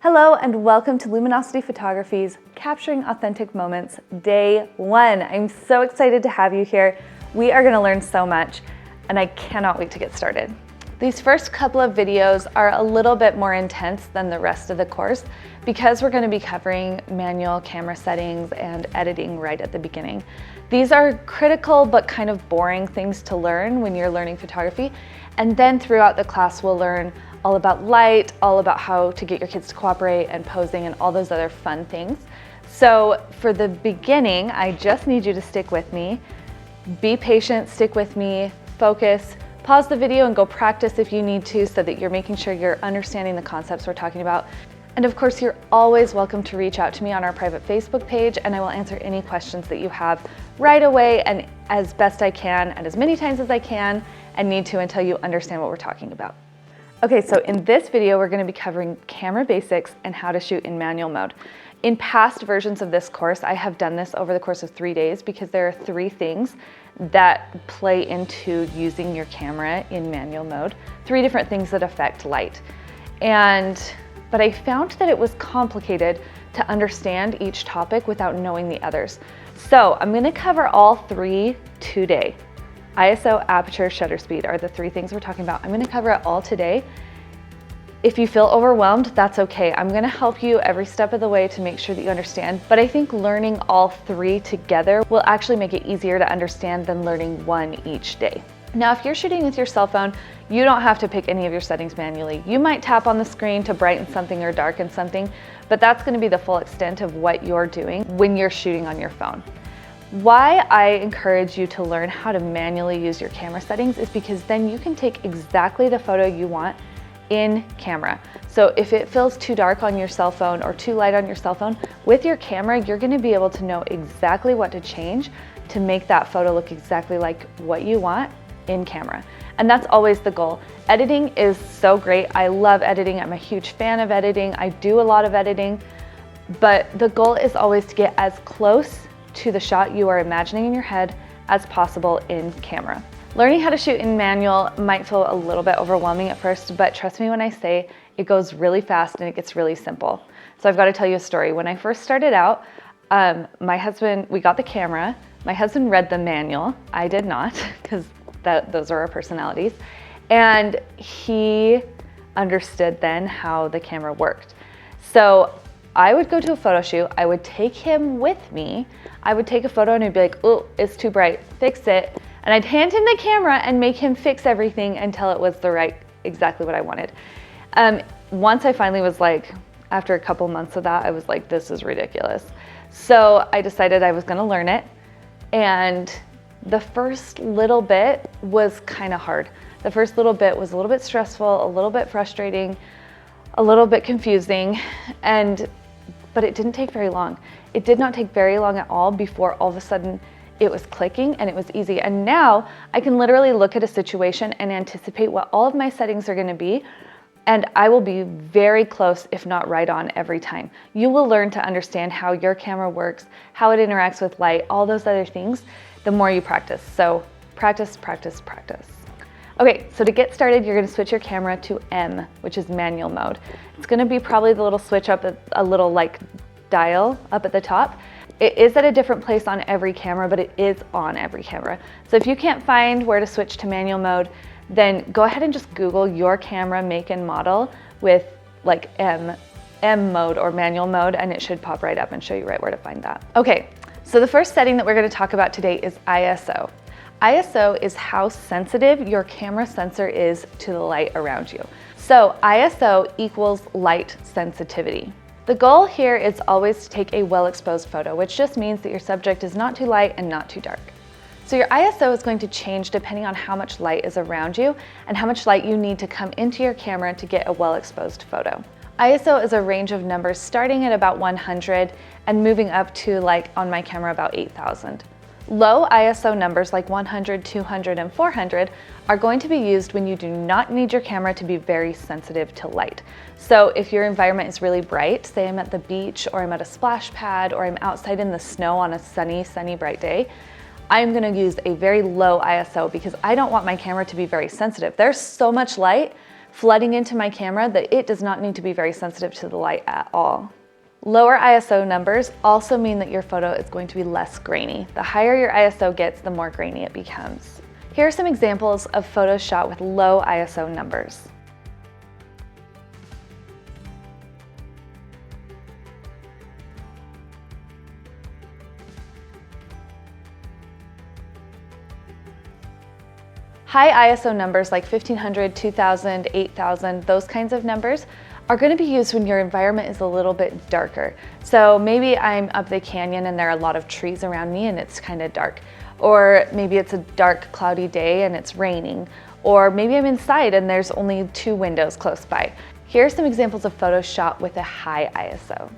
Hello and welcome to Luminosity Photography's Capturing Authentic Moments, Day 1. I'm so excited to have you here. We are going to learn so much and I cannot wait to get started. These first couple of videos are a little bit more intense than the rest of the course because we're going to be covering manual camera settings and editing right at the beginning. These are critical but kind of boring things to learn when you're learning photography, and then throughout the class we'll learn all about light, all about how to get your kids to cooperate and posing and all those other fun things. So for the beginning, I just need you to stick with me. Be patient, stick with me, focus, pause the video and go practice if you need to so that you're making sure you're understanding the concepts we're talking about. And of course, you're always welcome to reach out to me on our private Facebook page and I will answer any questions that you have right away and as best I can and as many times as I can and need to until you understand what we're talking about. Okay, so in this video, we're going to be covering camera basics and how to shoot in manual mode. In past versions of this course, I have done this over the course of 3 days because there are 3 things that play into using your camera in manual mode. 3 different things that affect light. But I found that it was complicated to understand each topic without knowing the others. So I'm going to cover all 3 today. ISO, aperture, shutter speed are the 3 things we're talking about. I'm going to cover it all today. If you feel overwhelmed, that's okay. I'm going to help you every step of the way to make sure that you understand, but I think learning all 3 together will actually make it easier to understand than learning 1 each day. Now, if you're shooting with your cell phone, you don't have to pick any of your settings manually. You might tap on the screen to brighten something or darken something, but that's going to be the full extent of what you're doing when you're shooting on your phone. Why I encourage you to learn how to manually use your camera settings is because then you can take exactly the photo you want in camera. So if it feels too dark on your cell phone or too light on your cell phone, with your camera, you're going to be able to know exactly what to change to make that photo look exactly like what you want in camera. And that's always the goal. Editing is so great. I love editing. I'm a huge fan of editing. I do a lot of editing, but the goal is always to get as close to the shot you are imagining in your head as possible in camera. Learning how to shoot in manual might feel a little bit overwhelming at first, but trust me when I say it goes really fast and it gets really simple. So I've got to tell you a story. When I first started out, we got the camera. My husband read the manual. I did not, because those are our personalities. And he understood then how the camera worked. So I would go to a photo shoot, I would take him with me, I would take a photo and he'd be like, oh, it's too bright, fix it. And I'd hand him the camera and make him fix everything until it was exactly what I wanted. Once I finally was like, after a couple months of that, I was like, this is ridiculous. So I decided I was gonna learn it. And the first little bit was kind of hard. The first little bit was a little bit stressful, a little bit frustrating, a little bit confusing, but it didn't take very long. It did not take very long at all before all of a sudden it was clicking and it was easy. And now I can literally look at a situation and anticipate what all of my settings are going to be, and I will be very close, if not right on, every time. You will learn to understand how your camera works, how it interacts with light, all those other things, the more you practice. So practice, practice, practice. Okay, so to get started, you're going to switch your camera to M, which is manual mode. It's going to be probably the little switch up, a little like dial up at the top. It is at a different place on every camera, but it is on every camera. So if you can't find where to switch to manual mode, then go ahead and just Google your camera make and model with like M mode or manual mode, and it should pop right up and show you right where to find that. Okay, so the first setting that we're going to talk about today is ISO. ISO is how sensitive your camera sensor is to the light around you. So ISO equals light sensitivity. The goal here is always to take a well-exposed photo, which just means that your subject is not too light and not too dark. So your ISO is going to change depending on how much light is around you and how much light you need to come into your camera to get a well-exposed photo. ISO is a range of numbers starting at about 100 and moving up to, like on my camera, about 8,000. Low ISO numbers like 100, 200, and 400 are going to be used when you do not need your camera to be very sensitive to light. So if your environment is really bright, say I'm at the beach or I'm at a splash pad or I'm outside in the snow on a sunny, bright day, I'm gonna use a very low ISO because I don't want my camera to be very sensitive. There's so much light flooding into my camera that it does not need to be very sensitive to the light at all. Lower ISO numbers also mean that your photo is going to be less grainy. The higher your ISO gets, the more grainy it becomes. Here are some examples of photos shot with low ISO numbers. High ISO numbers like 1500, 2000, 8000, those kinds of numbers are going to be used when your environment is a little bit darker. So maybe I'm up the canyon and there are a lot of trees around me and it's kind of dark. Or maybe it's a dark, cloudy day and it's raining. Or maybe I'm inside and there's only 2 windows close by. Here are some examples of photos shot with a high ISO.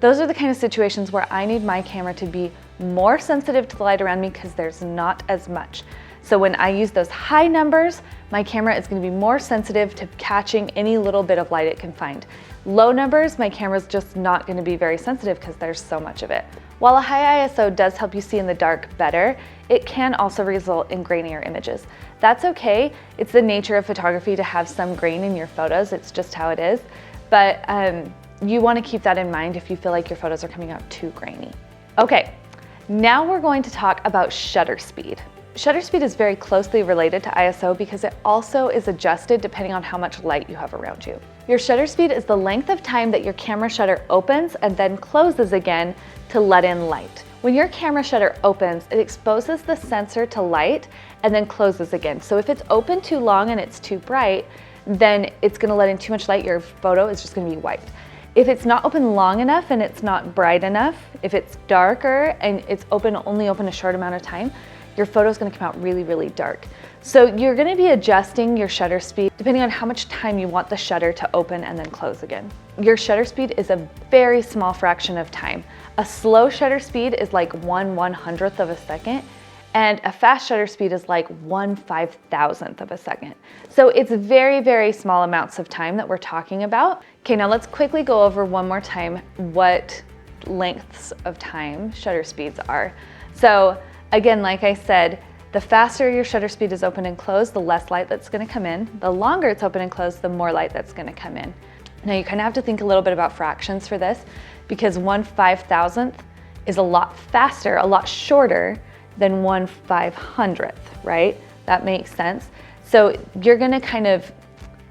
Those are the kind of situations where I need my camera to be more sensitive to the light around me because there's not as much. So when I use those high numbers, my camera is going to be more sensitive to catching any little bit of light it can find. Low numbers, my camera's just not going to be very sensitive because there's so much of it. While a high ISO does help you see in the dark better, it can also result in grainier images. That's okay. It's the nature of photography to have some grain in your photos. It's just how it is. But you want to keep that in mind if you feel like your photos are coming out too grainy. Okay, now we're going to talk about shutter speed. Shutter speed is very closely related to ISO because it also is adjusted depending on how much light you have around you. Your shutter speed is the length of time that your camera shutter opens and then closes again to let in light. When your camera shutter opens, it exposes the sensor to light and then closes again. So if it's open too long and it's too bright, then it's going to let in too much light. Your photo is just going to be white. If it's not open long enough and it's not bright enough, if it's darker and it's only open a short amount of time, your photo is going to come out really, really dark. So you're going to be adjusting your shutter speed depending on how much time you want the shutter to open and then close again. Your shutter speed is a very small fraction of time. A slow shutter speed is like 1/100th of a second, and a fast shutter speed is like 1/5000th of a second. So it's very, very small amounts of time that we're talking about. Okay, now let's quickly go over one more time what lengths of time shutter speeds are. So again, like I said, the faster your shutter speed is open and closed, the less light that's gonna come in. The longer it's open and closed, the more light that's gonna come in. Now you kind of have to think a little bit about fractions for this because 1/5000th is a lot faster, a lot shorter than 1/500th, right? That makes sense. So you're gonna kind of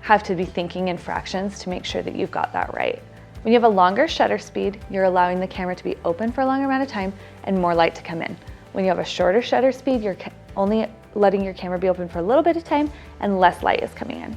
have to be thinking in fractions to make sure that you've got that right. When you have a longer shutter speed, you're allowing the camera to be open for a longer amount of time and more light to come in. When you have a shorter shutter speed, you're only letting your camera be open for a little bit of time and less light is coming in.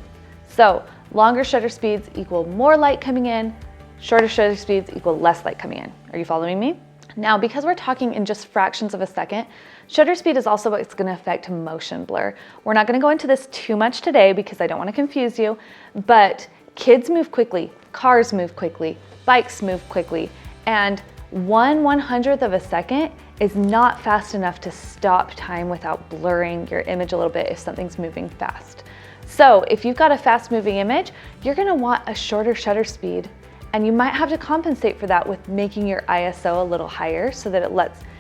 So longer shutter speeds equal more light coming in, shorter shutter speeds equal less light coming in. Are you following me? Now, because we're talking in just fractions of a second, shutter speed is also what's going to affect motion blur. We're not going to go into this too much today because I don't want to confuse you, but kids move quickly, cars move quickly, bikes move quickly, and 1/100th of a second is not fast enough to stop time without blurring your image a little bit if something's moving fast. So if you've got a fast moving image, you're going to want a shorter shutter speed. And you might have to compensate for that with making your ISO a little higher so that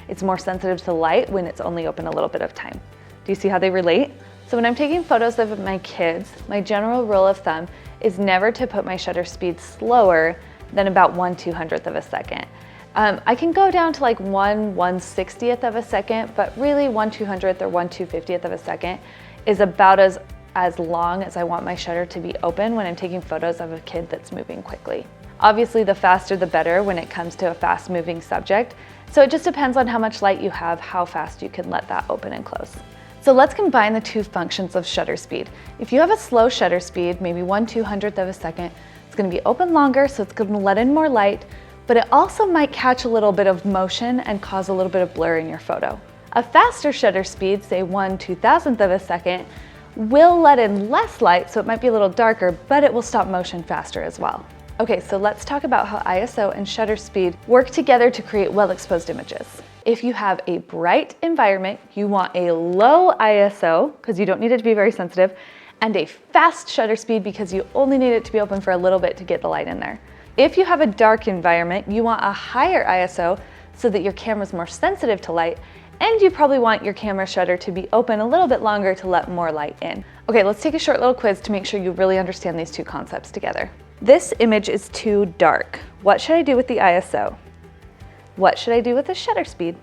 it's more sensitive to light when it's only open a little bit of time. Do you see how they relate? So when I'm taking photos of my kids, my general rule of thumb is never to put my shutter speed slower than about 1/200th of a second. I can go down to like 1/160th of a second, but really 1/200th or 1/250th of a second is about as long as I want my shutter to be open when I'm taking photos of a kid that's moving quickly. Obviously, the faster the better when it comes to a fast moving subject. So it just depends on how much light you have, how fast you can let that open and close. So let's combine the two functions of shutter speed. If you have a slow shutter speed, maybe 1/200th of a second, it's going to be open longer, so it's going to let in more light, but it also might catch a little bit of motion and cause a little bit of blur in your photo. A faster shutter speed, say 1/2000th of a second, will let in less light, so it might be a little darker, but it will stop motion faster as well. Okay, so let's talk about how ISO and shutter speed work together to create well-exposed images. If you have a bright environment, you want a low ISO, because you don't need it to be very sensitive, and a fast shutter speed because you only need it to be open for a little bit to get the light in there. If you have a dark environment, you want a higher ISO so that your camera's more sensitive to light, and you probably want your camera shutter to be open a little bit longer to let more light in. Okay, let's take a short little quiz to make sure you really understand these two concepts together. This image is too dark. What should I do with the ISO? What should I do with the shutter speed?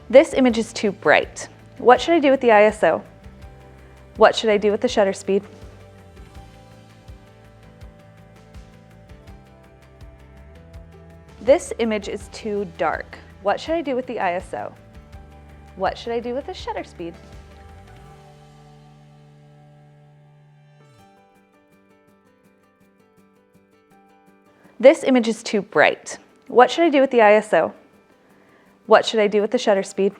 This image is too bright. What should I do with the ISO? What should I do with the shutter speed? This image is too dark. What should I do with the ISO? What should I do with the shutter speed? This image is too bright. What should I do with the ISO? What should I do with the shutter speed?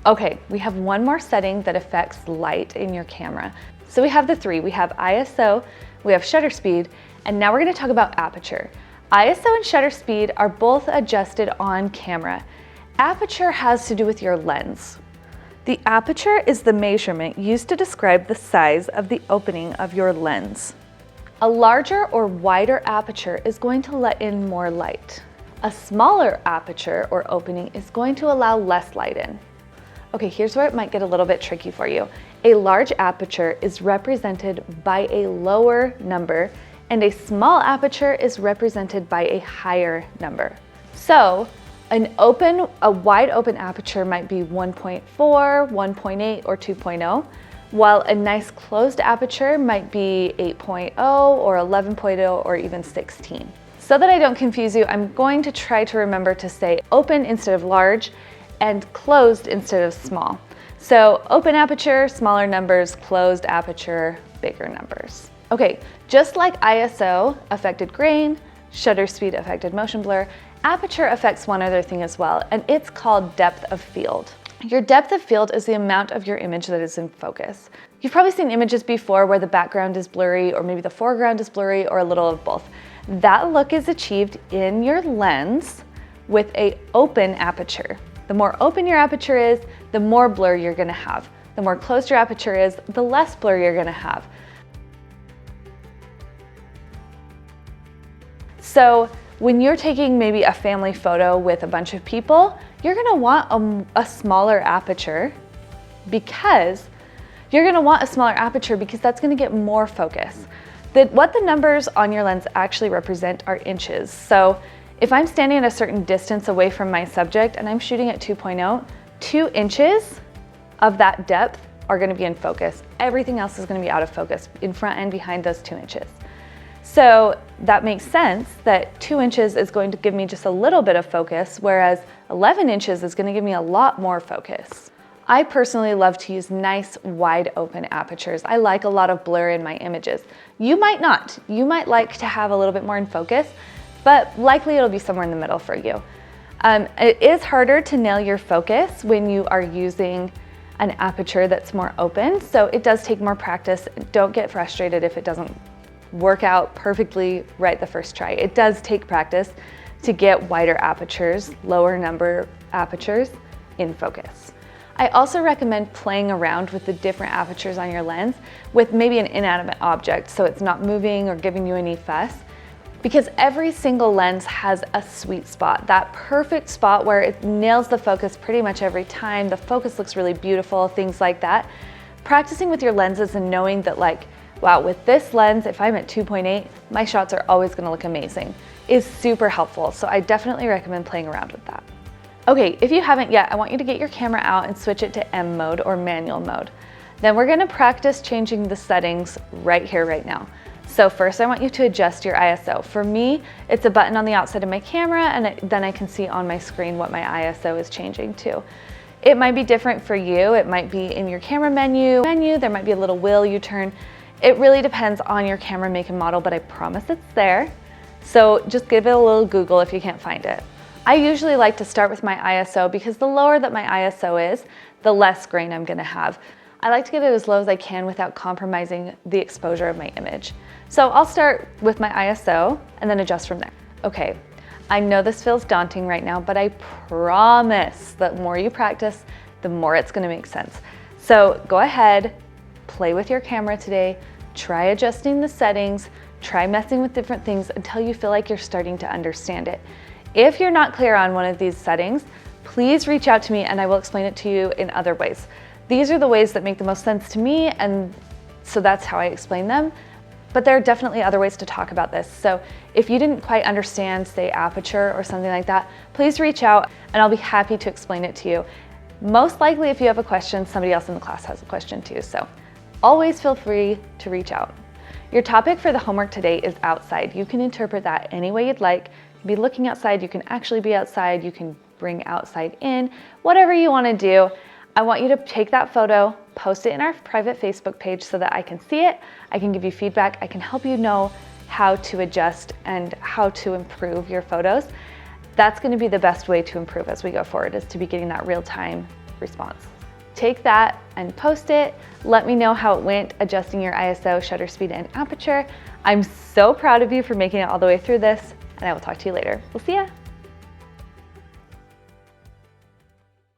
Okay, we have one more setting that affects light in your camera. So we have the three. We have ISO, we have shutter speed, and now we're going to talk about aperture. ISO and shutter speed are both adjusted on camera. Aperture has to do with your lens. The aperture is the measurement used to describe the size of the opening of your lens. A larger or wider aperture is going to let in more light. A smaller aperture or opening is going to allow less light in. Okay, here's where it might get a little bit tricky for you. A large aperture is represented by a lower number, and a small aperture is represented by a higher number. So, a wide open aperture might be 1.4, 1.8, or 2.0, while a nice closed aperture might be 8.0 or 11.0 or even 16. So that I don't confuse you, I'm going to try to remember to say open instead of large and closed instead of small. So open aperture, smaller numbers, closed aperture, bigger numbers. Okay, just like ISO affected grain, shutter speed affected motion blur, aperture affects one other thing as well, and it's called depth of field. Your depth of field is the amount of your image that is in focus. You've probably seen images before where the background is blurry or maybe the foreground is blurry or a little of both. That look is achieved in your lens with an open aperture. The more open your aperture is, the more blur you're going to have. The more closed your aperture is, the less blur you're going to have. So when you're taking maybe a family photo with a bunch of people, you're going to want a smaller aperture because that's going to get more focus. What the numbers on your lens actually represent are inches. So if I'm standing at a certain distance away from my subject and I'm shooting at 2.0, 2 inches of that depth are going to be in focus. Everything else is going to be out of focus in front and behind those 2 inches. So that makes sense that 2 inches is going to give me just a little bit of focus, whereas 11 inches is going to give me a lot more focus. I personally love to use nice wide open apertures. I like a lot of blur in my images. You might not. You might like to have a little bit more in focus, but likely it'll be somewhere in the middle for you. It is harder to nail your focus when you are using an aperture that's more open, so it does take more practice. Don't get frustrated if it doesn't work out perfectly right the first try. It does take practice to get wider apertures, lower number apertures in focus. I also recommend playing around with the different apertures on your lens with maybe an inanimate object so it's not moving or giving you any fuss, because every single lens has a sweet spot, that perfect spot where it nails the focus pretty much every time. The focus looks really beautiful, things like that. Practicing with your lenses and knowing that, like, wow, with this lens, if I'm at 2.8, my shots are always gonna look amazing, is super helpful. So I definitely recommend playing around with that. Okay, if you haven't yet, I want you to get your camera out and switch it to M mode or manual mode. Then we're gonna practice changing the settings right here, right now. So first I want you to adjust your ISO. For me, it's a button on the outside of my camera, and then I can see on my screen what my ISO is changing to. It might be different for you. It might be in your camera menu, there might be a little wheel you turn. It really depends on your camera make and model, but I promise it's there. So just give it a little Google if you can't find it. I usually like to start with my ISO because the lower that my ISO is, the less grain I'm gonna have. I like to get it as low as I can without compromising the exposure of my image. So I'll start with my ISO and then adjust from there. Okay, I know this feels daunting right now, but I promise that the more you practice, the more it's gonna make sense. So go ahead, play with your camera today, try adjusting the settings, try messing with different things until you feel like you're starting to understand it. If you're not clear on one of these settings, please reach out to me and I will explain it to you in other ways. These are the ways that make the most sense to me, and so that's how I explain them. But there are definitely other ways to talk about this. So if you didn't quite understand, say, Aperture or something like that, please reach out and I'll be happy to explain it to you. Most likely, if you have a question, somebody else in the class has a question too. So always feel free to reach out. Your topic for the homework today is outside. You can interpret that any way you'd like. You can be looking outside, you can actually be outside, you can bring outside in, whatever you want to do. I want you to take that photo, post it in our private Facebook page so that I can see it, I can give you feedback, I can help you know how to adjust and how to improve your photos. That's going to be the best way to improve as we go forward, is to be getting that real-time response. Take that and post it. Let me know how it went adjusting your ISO, shutter speed, and aperture. I'm so proud of you for making it all the way through this, and I will talk to you later. We'll see ya.